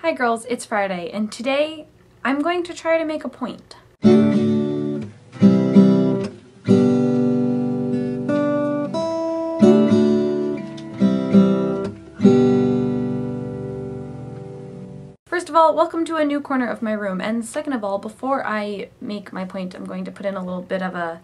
Hi girls, it's Friday, and today I'm going to try to make a point. First of all, welcome to a new corner of my room, and second of all, before I make my point, I'm going to put in a little bit of a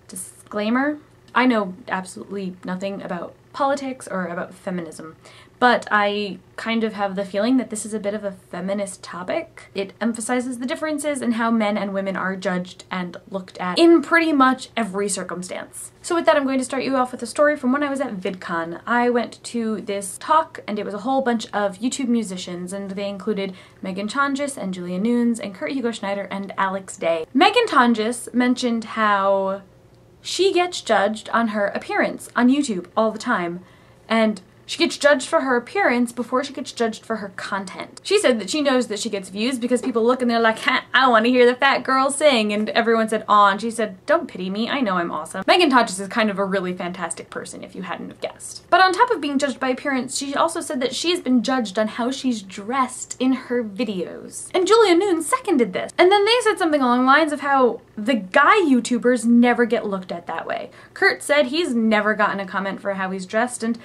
disclaimer. I know absolutely nothing about politics or about feminism, but I kind of have the feeling that this is a bit of a feminist topic. It emphasizes the differences in how men and women are judged and looked at in pretty much every circumstance. So with that, I'm going to start you off with a story from when I was at VidCon. I went to this talk, and it was a whole bunch of YouTube musicians, and they included Megan Tonjes and Julia Nunes and Kurt Hugo Schneider and Alex Day. Megan Tonjes mentioned how she gets judged on her appearance on YouTube all the time, and she gets judged for her appearance before she gets judged for her content. She said that she knows that she gets views because people look and they're like, I want to hear the fat girl sing, and everyone said, aw, and she said, don't pity me, I know I'm awesome. Megan Tonjes is kind of a really fantastic person, if you hadn't have guessed. But on top of being judged by appearance, she also said that she's been judged on how she's dressed in her videos. And Julia Nunes seconded this. And then they said something along the lines of how the guy YouTubers never get looked at that way. Kurt said he's never gotten a comment for how he's dressed, and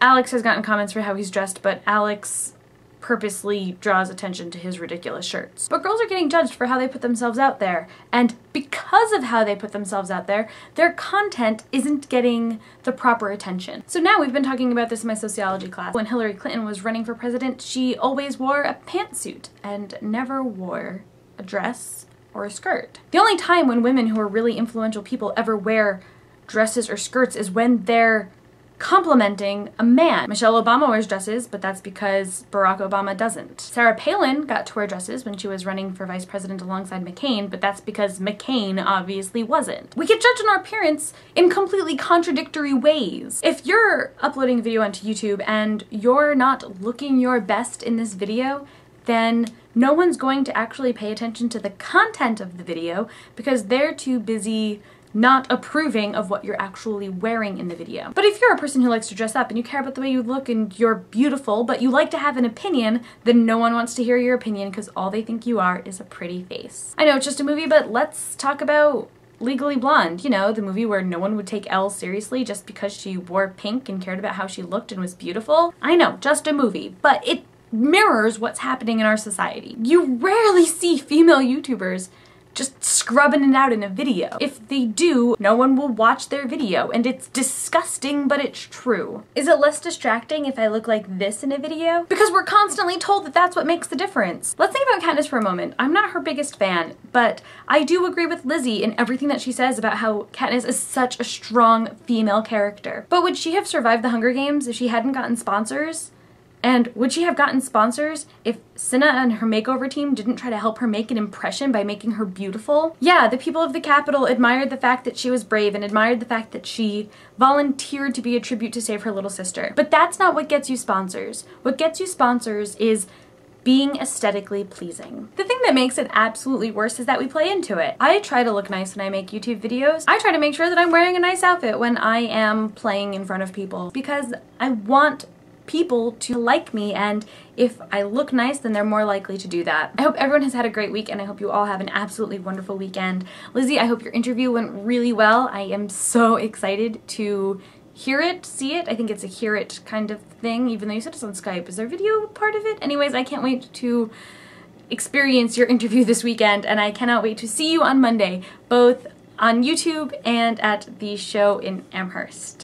Alex has gotten comments for how he's dressed, but Alex purposely draws attention to his ridiculous shirts. But girls are getting judged for how they put themselves out there, and because of how they put themselves out there, their content isn't getting the proper attention. So now we've been talking about this in my sociology class. When Hillary Clinton was running for president, she always wore a pantsuit and never wore a dress or a skirt. The only time when women who are really influential people ever wear dresses or skirts is when they're complimenting a man. Michelle Obama wears dresses, but that's because Barack Obama doesn't. Sarah Palin got to wear dresses when she was running for vice president alongside McCain, but that's because McCain obviously wasn't. We get judged on our appearance in completely contradictory ways. If you're uploading a video onto YouTube and you're not looking your best in this video, then no one's going to actually pay attention to the content of the video because they're too busy not approving of what you're actually wearing in the video. But if you're a person who likes to dress up and you care about the way you look and you're beautiful, but you like to have an opinion, then no one wants to hear your opinion because all they think you are is a pretty face. I know it's just a movie, but let's talk about Legally Blonde. You know, the movie where no one would take Elle seriously just because she wore pink and cared about how she looked and was beautiful. I know, just a movie, but it mirrors what's happening in our society. You rarely see female YouTubers just scrubbing it out in a video. If they do, no one will watch their video, and it's disgusting, but it's true. Is it less distracting if I look like this in a video? Because we're constantly told that that's what makes the difference. Let's think about Katniss for a moment. I'm not her biggest fan, but I do agree with Lizzie in everything that she says about how Katniss is such a strong female character. But would she have survived the Hunger Games if she hadn't gotten sponsors? And would she have gotten sponsors if Cinna and her makeover team didn't try to help her make an impression by making her beautiful? Yeah, the people of the Capitol admired the fact that she was brave and admired the fact that she volunteered to be a tribute to save her little sister. But that's not what gets you sponsors. What gets you sponsors is being aesthetically pleasing. The thing that makes it absolutely worse is that we play into it. I try to look nice when I make YouTube videos. I try to make sure that I'm wearing a nice outfit when I am playing in front of people because I want people to like me, and if I look nice, then they're more likely to do that. I hope everyone has had a great week, and I hope you all have an absolutely wonderful weekend. Lizzie, I hope your interview went really well. I am so excited to hear it, see it. I think it's a hear it kind of thing, even though you said it's on Skype. Is there video part of it? Anyways, I can't wait to experience your interview this weekend, and I cannot wait to see you on Monday, both on YouTube and at the show in Amherst.